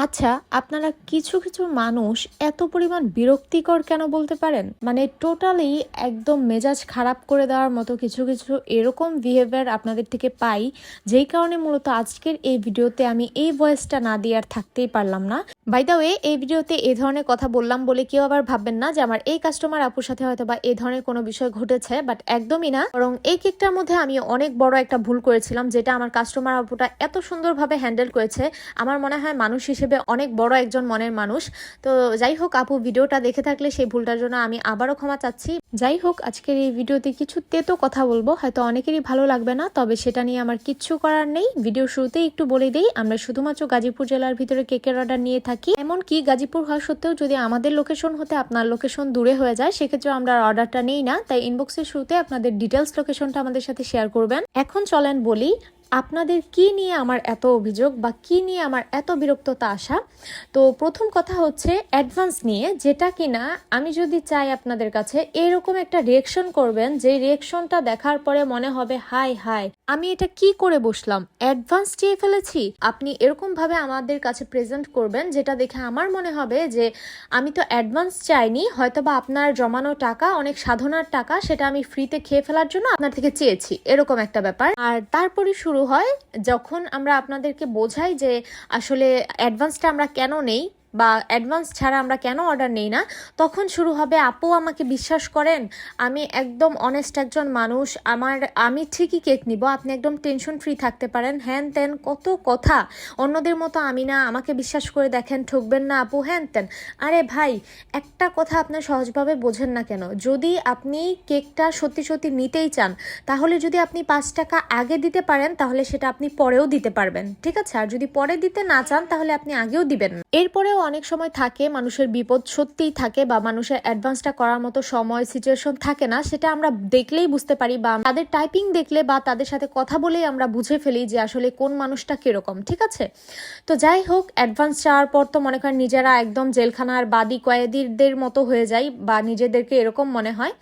আচ্ছা, আপনারা কিছু, কিছু মানুষ এত পরিমাণ বিরক্তিকর কেন বলতে পারেন? মানে টোটালি একদম মেজাজ খারাপ করে দেওয়ার মতো কিছু, কিছু এরকম বিহেভিয়ার আপনাদের থেকে পাই, যেই কারণে মূলত আজকের এই ভিডিওতে আমি এই ভয়েসটা না দিয়ে আর থাকতেই পারলাম না। বাই দ্য ওয়ে, এই ভিডিওতে এই ধরনের কথা বললাম বলে কেউ আবার ভাববেন না যে আমার এই কাস্টমার আপুর সাথে হয়তো বা এই ধরনের কোনো বিষয় ঘটেছে, বাট একদমই না। বরং এই কেকটার মধ্যে আমি অনেক বড় একটা ভুল করেছিলাম, যেটা আমার কাস্টমার আপুটা এত সুন্দরভাবে হ্যান্ডেল করেছে। আমার মনে হয় মানুষ হিসেবে অনেক বড় একজন মনের মানুষ। তো যাই হোক, আপু ভিডিওটা দেখে থাকলে সেই ভুলটার জন্য আমি আবারও ক্ষমা চাচ্ছি। যাই হোক, আজকের এই ভিডিওতে কিছু তেতো কথা বলবো, হয়তো অনেকেরই ভালো লাগবে না, তবে সেটা নিয়ে আমার কিচ্ছু করার নেই। ভিডিও শুরুতেই একটু বলে দিই, আমরা শুধুমাত্র গাজীপুর জেলার ভিতরে কেকের অর্ডার নিয়ে থাকি। এমনকি গাজীপুর হওয়া সত্ত্বেও যদি আমাদের লোকেশন হতে আপনার লোকেশন দূরে হয়ে যায়, সেক্ষেত্রে আমরা অর্ডারটা নেই না। তাই ইনবক্সের শুরুতে আপনাদের ডিটেলস লোকেশনটা আমাদের সাথে শেয়ার করবেন। এখন চলেন বলি আপনাদের কি নিয়ে আমার এত অভিযোগ বা কি নিয়ে আমার এত বিরক্ততা আসা। তো প্রথম কথা হচ্ছে অ্যাডভান্স নিয়ে, যেটা কিনা আমি যদি চাই আপনাদের কাছে এরকম একটা রিয়েকশন করবেন, যে রিয়েকশনটা দেখার পরে মনে হবে হাই হাই আমি এটা কি করে বসলাম, অ্যাডভান্স চেয়ে ফেলেছি। আপনি এরকম ভাবে আমাদের কাছে প্রেজেন্ট করবেন, যেটা দেখে আমার মনে হবে যে আমি তো অ্যাডভান্স চাইনি, হয়তো বা আপনার জমানো টাকা, অনেক সাধনার টাকা, সেটা আমি ফ্রিতে খেয়ে ফেলার জন্য আপনার থেকে চেয়েছি, এরকম একটা ব্যাপার। আর তারপরে শুরু হয় যখন আমরা আপনাদেরকে বোঝাই যে আসলে অ্যাডভান্সটা আমরা কেন নেই বা অ্যাডভান্স ছাড়া আমরা কেন অর্ডার নেই না, তখন শুরু হবে আপু আমাকে বিশ্বাস করেন, আমি একদম অনেস্ট একজন মানুষ, আমি ঠিকই কেক নিব, আপনি একদম টেনশন ফ্রি থাকতে পারেন, হ্যান ত্যান কত কথা, অন্যদের মতো আমি না, আমাকে বিশ্বাস করে দেখেন, ঠকবেন না আপু, হ্যান ত্যান। আরে ভাই, একটা কথা আপনার সহজভাবে বোঝেন না কেন? যদি আপনি কেকটা সত্যি সত্যি নিতেই চান, তাহলে যদি আপনি 5 টাকা আগে দিতে পারেন, তাহলে সেটা আপনি পরেও দিতে পারবেন, ঠিক আছে? আর যদি পরে দিতে না চান, তাহলে আপনি আগেও দিবেন না। এরপরেও অনেক সময় থাকে মানুষের বিপদ সত্যিই থাকে, বা মানুষের অ্যাডভান্সটা করার মতো সময় সিচুয়েশন থাকে না, সেটা আমরা দেখলেই বুঝতে পারি, বা তাদের টাইপিং দেখলে বা তাদের সাথে কথা বলেই আমরা বুঝে ফেলি যে আসলে কোন মানুষটা কিরকম, ঠিক আছে? তো যাই হোক, অ্যাডভান্স চাওয়ার পর তো মনে করেন নিজেরা একদম জেলখানার বাদী কয়েদিদের মতো হয়ে যায়, বা নিজেদেরকে এরকম মনে হয়।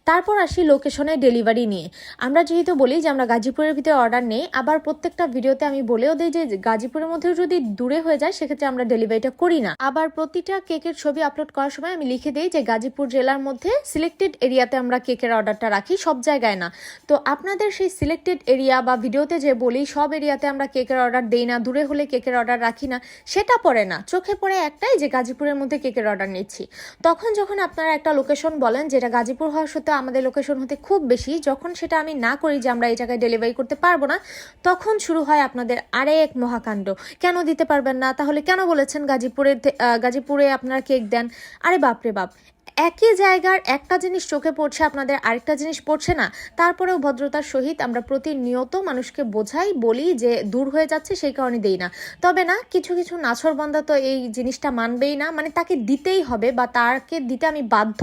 তারপর আসি লোকেশনে ডেলিভারি নিয়ে। আমরা যেহেতু বলি যে আমরা গাজীপুরের ভিতরে অর্ডার নেই, আবার প্রত্যেকটা ভিডিওতে আমি বলেও দিই যে গাজীপুরের মধ্যেও যদি দূরে হয়ে যায়, সেক্ষেত্রে আমরা ডেলিভারিটা করি না। আবার প্রতিটা কেকের ছবি আপলোড করার সময় আমি লিখে দিই যে গাজীপুর জেলার মধ্যে সিলেক্টেড এরিয়াতে আমরা কেকের অর্ডারটা রাখি, সব জায়গায় না। তো আপনাদের সেই সিলেক্টেড এরিয়া বা ভিডিওতে যে বলি সব এরিয়াতে আমরা কেকের অর্ডার দেই না, দূরে হলে কেকের অর্ডার রাখি না, সেটা পড়ে না, চোখে পড়ে একটাই যে গাজীপুরের মধ্যে কেকের অর্ডার নিচ্ছি। তখন যখন আপনারা একটা লোকেশন বলেন যেটা গাজীপুর হওয়ার সত্ত্বেও আমাদের লোকেশন হতে খুব বেশি, যখন সেটা আমি না করি যে আমরা এই জায়গায় ডেলিভারি করতে পারবো না, তখন শুরু হয় আপনাদের আরেক মহাকাণ্ড। কেন দিতে পারবেন না? তাহলে কেন বলেছেন গাজীপুরে আপনারা কেক দেন? আরে বাপরে বাপ, একই জায়গার একটা জিনিস চোখে পড়ছে, আপনাদের আরেকটা জিনিস পড়ছে না। তারপরেও ভদ্রতার সহিত আমরা প্রতিনিয়ত মানুষকে বোঝাই, বলি যে দূর হয়ে যাচ্ছে, সেই কারণে দেই না। তবে না, কিছু কিছু নাছোড়বান্দা তো এই জিনিসটা মানবেই না, মানে তাকে দিতেই হবে বা তাকে দিতে আমি বাধ্য,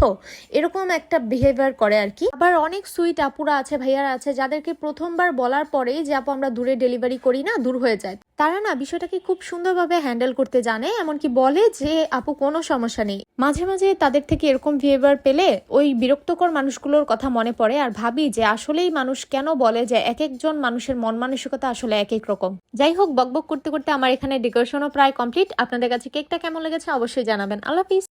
এরকম একটা বিহেভিয়ার করে আর কি। আবার অনেক সুইট আপুরা আছে, ভাইয়ারা আছে, যাদেরকে প্রথমবার বলার পরেই যে আপু আমরা দূরে ডেলিভারি করি না, দূর হয়ে যায়, তারা না বিষয়টাকে খুব সুন্দরভাবে হ্যান্ডেল করতে জানে, এমনকি বলে যে আপু কোনো সমস্যা নেই। মাঝে মাঝে তাদের থেকে এরকম বিহেভিয়ার পেলে ওই বিরক্তকর মানুষগুলোর কথা মনে পড়ে, আর ভাবি যে আসলেই মানুষ কেন বলে যে এক একজন মানুষের মন মানসিকতা আসলে এক এক রকম। যাই হোক, বকবক করতে করতে আমার এখানে ডেকোরেশনও প্রায় কমপ্লিট। আপনাদের কাছে কেকটা কেমন লেগেছে অবশ্যই জানাবেন। আল্লাহ হাফিজ।